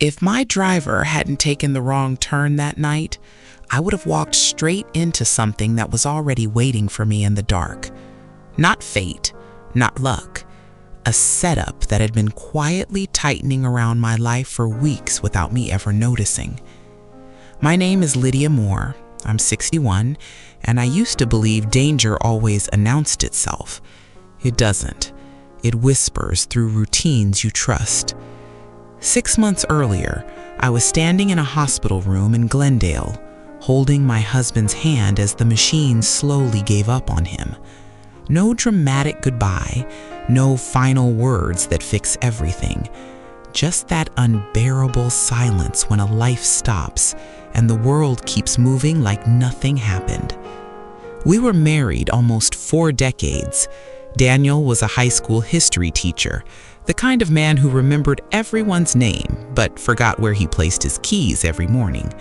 If my driver hadn't taken the wrong turn that night, I would have walked straight into something that was already waiting for me in the dark. Not fate, not luck. A setup that had been quietly tightening around my life for weeks without me ever noticing. My name is Lydia Moore. I'm 61, and I used to believe danger always announced itself. It doesn't. It whispers through routines you trust. 6 months earlier, I was standing in a hospital room in Glendale, holding my husband's hand as the machine slowly gave up on him. No dramatic goodbye, no final words that fix everything. Just that unbearable silence when a life stops and the world keeps moving like nothing happened. We were married almost 4 decades. Daniel was a high school history teacher, the kind of man who remembered everyone's name but forgot where he placed his keys every morning.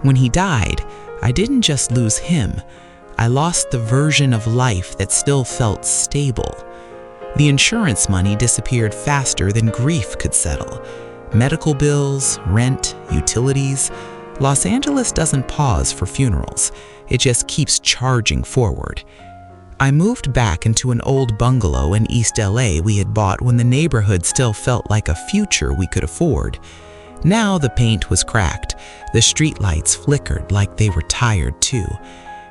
When he died, I didn't just lose him. I lost the version of life that still felt stable. The insurance money disappeared faster than grief could settle. Medical bills, rent, utilities. Los Angeles doesn't pause for funerals. It just keeps charging forward. I moved back into an old bungalow in East LA we had bought when the neighborhood still felt like a future we could afford. Now the paint was cracked, the streetlights flickered like they were tired too,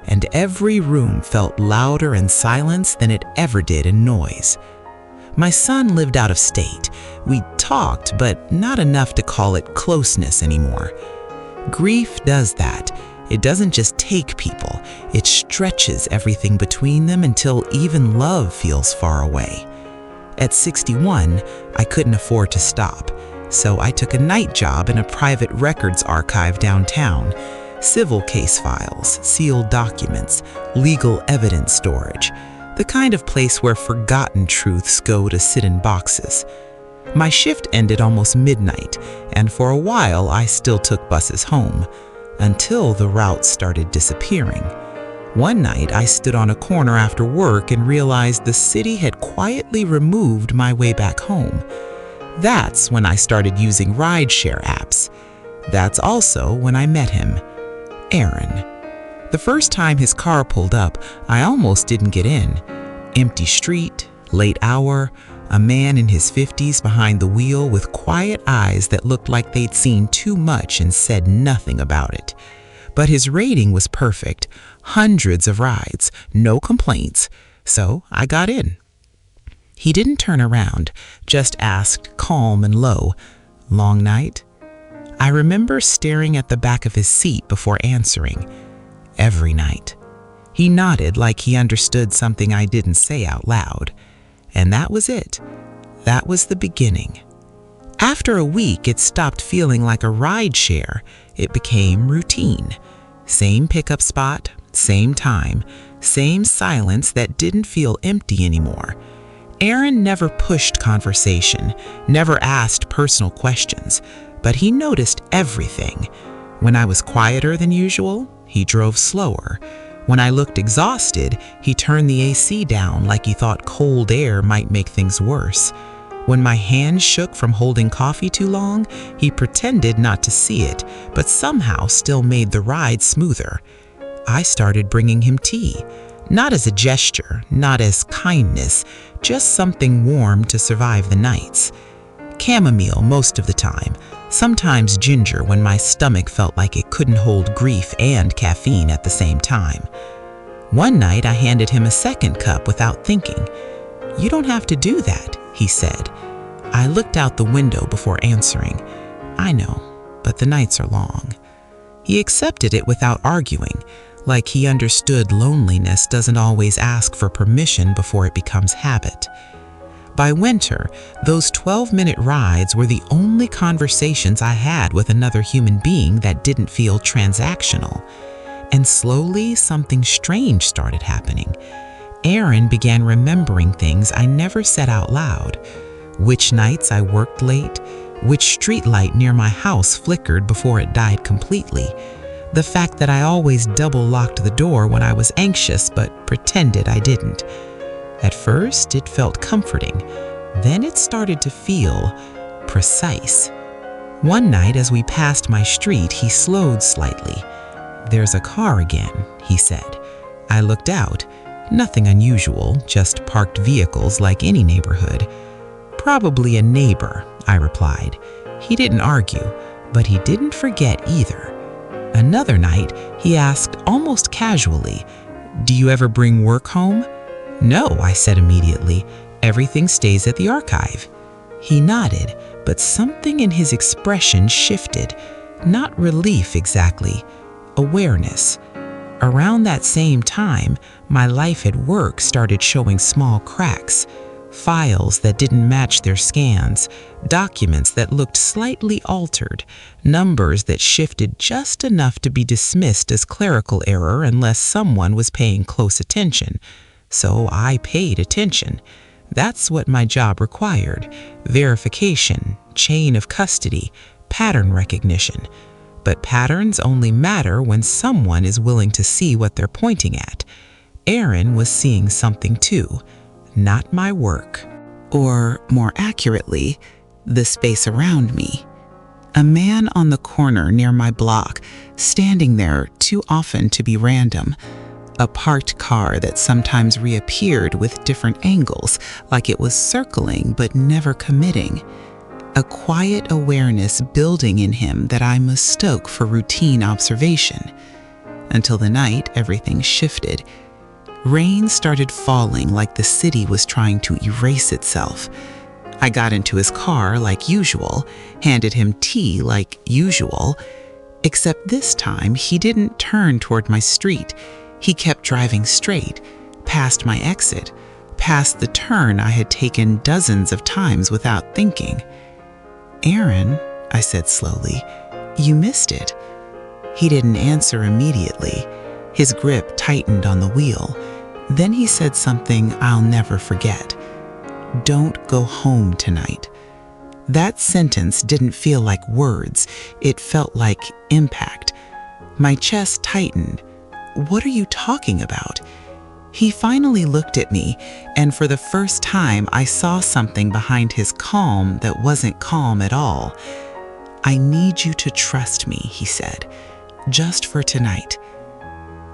and every room felt louder in silence than it ever did in noise. My son lived out of state. We talked, but not enough to call it closeness anymore. Grief does that. It doesn't just take people, it stretches everything between them until even love feels far away. At 61, I couldn't afford to stop, so I took a night job in a private records archive downtown. Civil case files, sealed documents, legal evidence storage, the kind of place where forgotten truths go to sit in boxes. My shift ended almost midnight, and for a while I still took buses home, until the route started disappearing. One night, I stood on a corner after work and realized the city had quietly removed my way back home. That's when I started using rideshare apps. That's also when I met him, Aaron. The first time his car pulled up, I almost didn't get in. Empty street, late hour, a man in his 50s behind the wheel with quiet eyes that looked like they'd seen too much and said nothing about it. But his rating was perfect. Hundreds of rides, no complaints. So I got in. He didn't turn around, just asked, calm and low, "Long night?" I remember staring at the back of his seat before answering. "Every night." He nodded like he understood something I didn't say out loud. And that was it. That was the beginning. After a week, it stopped feeling like a ride share. It became routine. Same pickup spot, same time, same silence that didn't feel empty anymore. Aaron never pushed conversation, never asked personal questions, but he noticed everything. When I was quieter than usual, he drove slower. When I looked exhausted, he turned the AC down like he thought cold air might make things worse. When my hand shook from holding coffee too long, he pretended not to see it, but somehow still made the ride smoother. I started bringing him tea, not as a gesture, not as kindness, just something warm to survive the nights. Chamomile most of the time, sometimes ginger when my stomach felt like it couldn't hold grief and caffeine at the same time. One night I handed him a second cup without thinking. "You don't have to do that," he said. I looked out the window before answering. "I know, but the nights are long." He accepted it without arguing, like he understood loneliness doesn't always ask for permission before it becomes habit. By winter, those 12-minute rides were the only conversations I had with another human being that didn't feel transactional. And slowly, something strange started happening. Aaron began remembering things I never said out loud. Which nights I worked late, which streetlight near my house flickered before it died completely. The fact that I always double-locked the door when I was anxious but pretended I didn't. At first, it felt comforting. Then it started to feel precise. One night as we passed my street, he slowed slightly. "There's a car again," he said. I looked out. Nothing unusual, just parked vehicles like any neighborhood. "Probably a neighbor," I replied. He didn't argue, but he didn't forget either. Another night, he asked almost casually, "Do you ever bring work home?" "No," I said immediately. "Everything stays at the archive." He nodded, but something in his expression shifted. Not relief exactly, awareness. Around that same time, my life at work started showing small cracks. Files that didn't match their scans, documents that looked slightly altered, numbers that shifted just enough to be dismissed as clerical error unless someone was paying close attention. So I paid attention. That's what my job required: verification, chain of custody, pattern recognition. But patterns only matter when someone is willing to see what they're pointing at. Aaron was seeing something too. Not my work, or more accurately, the space around me. A man on the corner near my block, standing there too often to be random. A parked car that sometimes reappeared with different angles, like it was circling but never committing. A quiet awareness building in him that I mistook for routine observation. Until the night everything shifted. Rain started falling like the city was trying to erase itself. I got into his car like usual, handed him tea like usual, except this time he didn't turn toward my street. He kept driving straight, past my exit, past the turn I had taken dozens of times without thinking. "Aaron," I said slowly, "you missed it." He didn't answer immediately. His grip tightened on the wheel. Then he said something I'll never forget. "Don't go home tonight." That sentence didn't feel like words. It felt like impact. My chest tightened. "What are you talking about?" He finally looked at me, and for the first time I saw something behind his calm that wasn't calm at all. "I need you to trust me," he said, "just for tonight."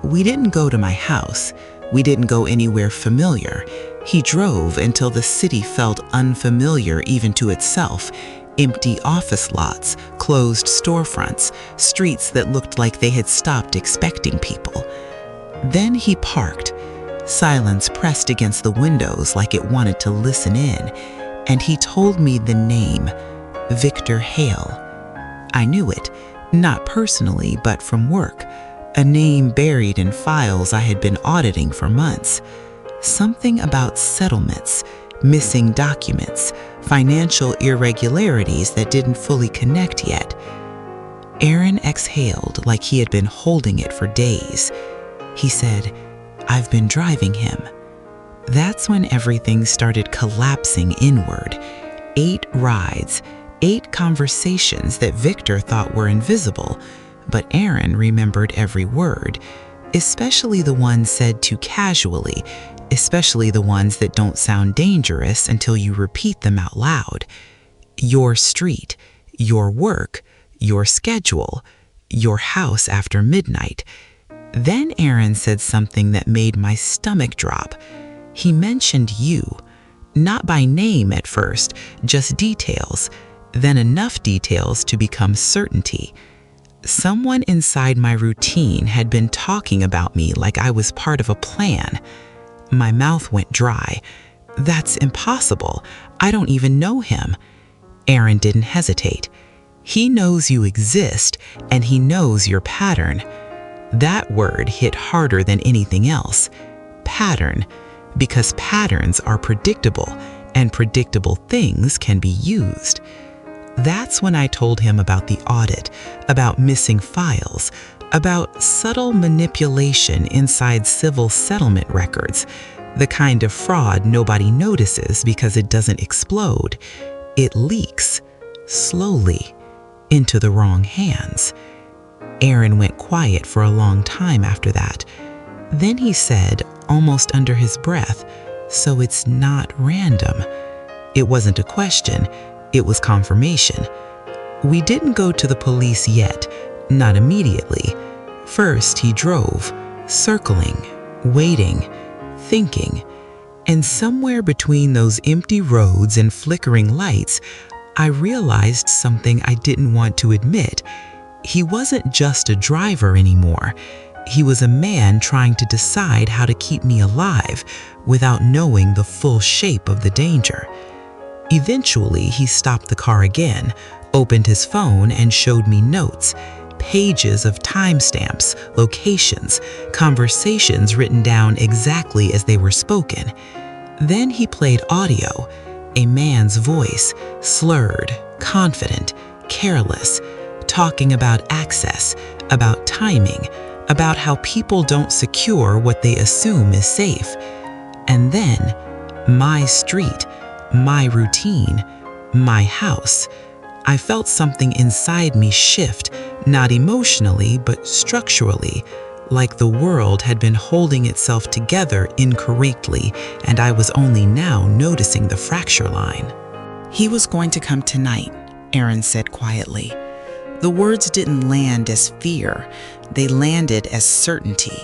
We didn't go to my house. We didn't go anywhere familiar. He drove until the city felt unfamiliar even to itself. Empty office lots, closed storefronts, streets that looked like they had stopped expecting people. Then he parked. Silence pressed against the windows like it wanted to listen in, and he told me the name, Victor Hale. I knew it, not personally, but from work, a name buried in files I had been auditing for months. Something about settlements, missing documents, financial irregularities that didn't fully connect yet. Aaron exhaled like he had been holding it for days. He said, "I've been driving him." That's when everything started collapsing inward. 8 rides, 8 conversations that Victor thought were invisible, but Aaron remembered every word, especially the ones said too casually, especially the ones that don't sound dangerous until you repeat them out loud. Your street, your work, your schedule, your house after midnight. Then Aaron said something that made my stomach drop. He mentioned you, not by name at first, just details, then enough details to become certainty. Someone inside my routine had been talking about me like I was part of a plan. My mouth went dry. "That's impossible. I don't even know him." Aaron didn't hesitate. "He knows you exist, and he knows your pattern." That word hit harder than anything else. Pattern. Because patterns are predictable, and predictable things can be used. That's when I told him about the audit, about missing files, about subtle manipulation inside civil settlement records, the kind of fraud nobody notices because it doesn't explode. It leaks, slowly, into the wrong hands. Aaron went quiet for a long time after that. Then he said, almost under his breath, "So it's not random." It wasn't a question, it was confirmation. We didn't go to the police yet, not immediately. First, he drove, circling, waiting, thinking, and somewhere between those empty roads and flickering lights, I realized something I didn't want to admit. He wasn't just a driver anymore. He was a man trying to decide how to keep me alive without knowing the full shape of the danger. Eventually, he stopped the car again, opened his phone, and showed me notes, pages of timestamps, locations, conversations written down exactly as they were spoken. Then he played audio, a man's voice, slurred, confident, careless, talking about access, about timing, about how people don't secure what they assume is safe. And then, my street, my routine, my house. I felt something inside me shift, not emotionally, but structurally, like the world had been holding itself together incorrectly, and I was only now noticing the fracture line. "He was going to come tonight," Aaron said quietly. The words didn't land as fear, they landed as certainty,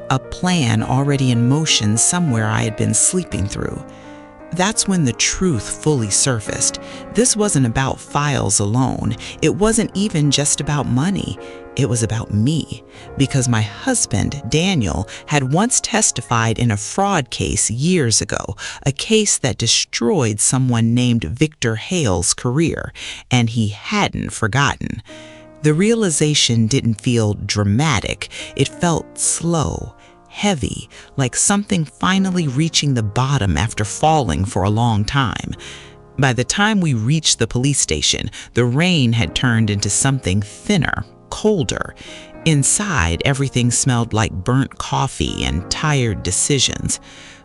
a plan already in motion somewhere I had been sleeping through. That's when the truth fully surfaced. This wasn't about files alone. It wasn't even just about money. It was about me, because my husband, Daniel, had once testified in a fraud case years ago, a case that destroyed someone named Victor Hale's career, and he hadn't forgotten. The realization didn't feel dramatic. It felt slow, heavy, like something finally reaching the bottom after falling for a long time. By the time we reached the police station, the rain had turned into something thinner, colder. Inside, everything smelled like burnt coffee and tired decisions.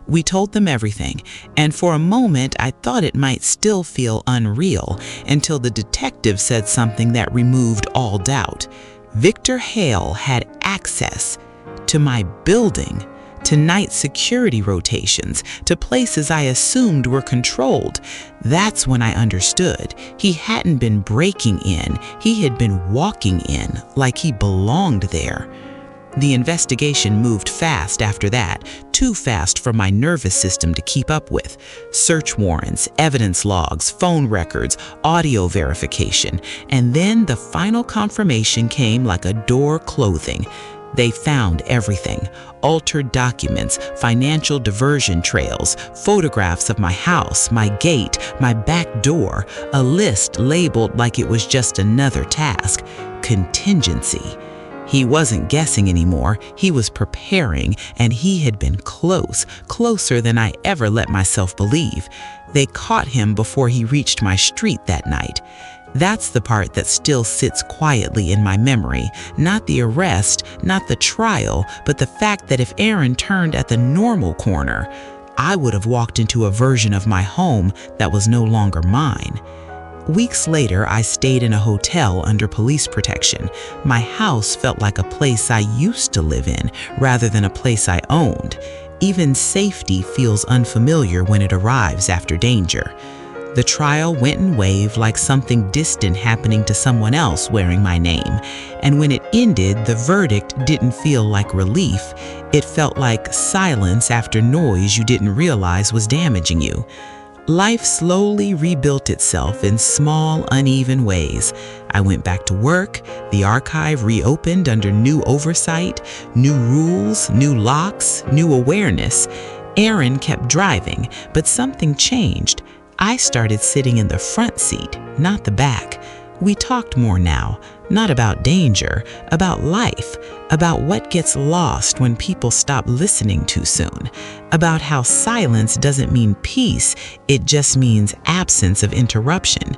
We told them everything, and for a moment I thought it might still feel unreal until the detective said something that removed all doubt. Victor Hale had access to my building, to night security rotations, to places I assumed were controlled. That's when I understood. He hadn't been breaking in, he had been walking in like he belonged there. The investigation moved fast after that, too fast for my nervous system to keep up with. Search warrants, evidence logs, phone records, audio verification, and then the final confirmation came like a door closing. They found everything: altered documents, financial diversion trails, photographs of my house, my gate, my back door, a list labeled like it was just another task: contingency. He wasn't guessing anymore, he was preparing, and he had been close, closer than I ever let myself believe. They caught him before he reached my street that night. That's the part that still sits quietly in my memory, not the arrest, not the trial, but the fact that if Aaron turned at the normal corner, I would have walked into a version of my home that was no longer mine. Weeks later, I stayed in a hotel under police protection. My house felt like a place I used to live in rather than a place I owned. Even safety feels unfamiliar when it arrives after danger. The trial went and waved like something distant happening to someone else wearing my name. And when it ended, the verdict didn't feel like relief. It felt like silence after noise you didn't realize was damaging you. Life slowly rebuilt itself in small, uneven ways. I went back to work, the archive reopened under new oversight, new rules, new locks, new awareness. Aaron kept driving, but something changed. I started sitting in the front seat, not the back. We talked more now, not about danger, about life, about what gets lost when people stop listening too soon, about how silence doesn't mean peace, it just means absence of interruption.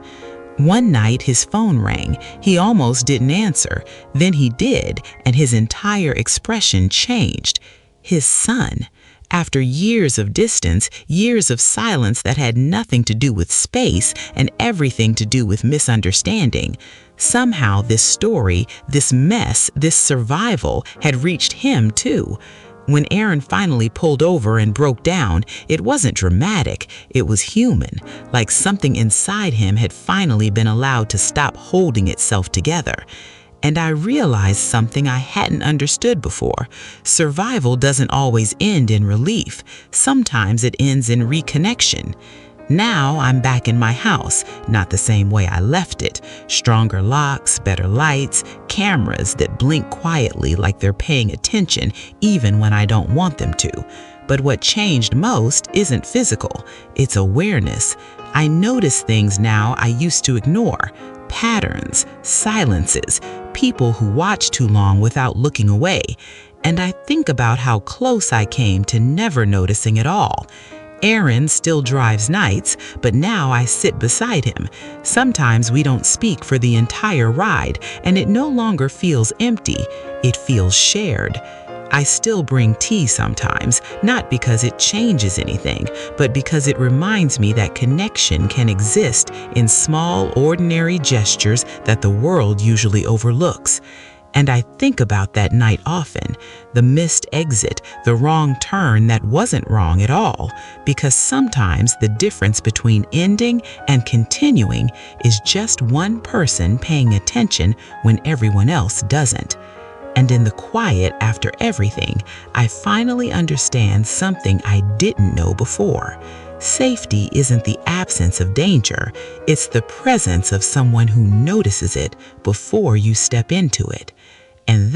One night his phone rang. He almost didn't answer. Then he did, and his entire expression changed. His son. After years of distance, years of silence that had nothing to do with space and everything to do with misunderstanding, somehow this story, this mess, this survival had reached him too. When Aaron finally pulled over and broke down, it wasn't dramatic, it was human, like something inside him had finally been allowed to stop holding itself together. And I realized something I hadn't understood before. Survival doesn't always end in relief. Sometimes it ends in reconnection. Now I'm back in my house, not the same way I left it. Stronger locks, better lights, cameras that blink quietly like they're paying attention even when I don't want them to. But what changed most isn't physical, it's awareness. I notice things now I used to ignore. Patterns, silences, people who watch too long without looking away. And I think about how close I came to never noticing at all. Aaron still drives nights, but now I sit beside him. Sometimes we don't speak for the entire ride, and it no longer feels empty, it feels shared. I still bring tea sometimes, not because it changes anything, but because it reminds me that connection can exist in small, ordinary gestures that the world usually overlooks. And I think about that night often, the missed exit, the wrong turn that wasn't wrong at all, because sometimes the difference between ending and continuing is just one person paying attention when everyone else doesn't. And in the quiet after everything, I finally understand something I didn't know before. Safety isn't the absence of danger, it's the presence of someone who notices it before you step into it. And that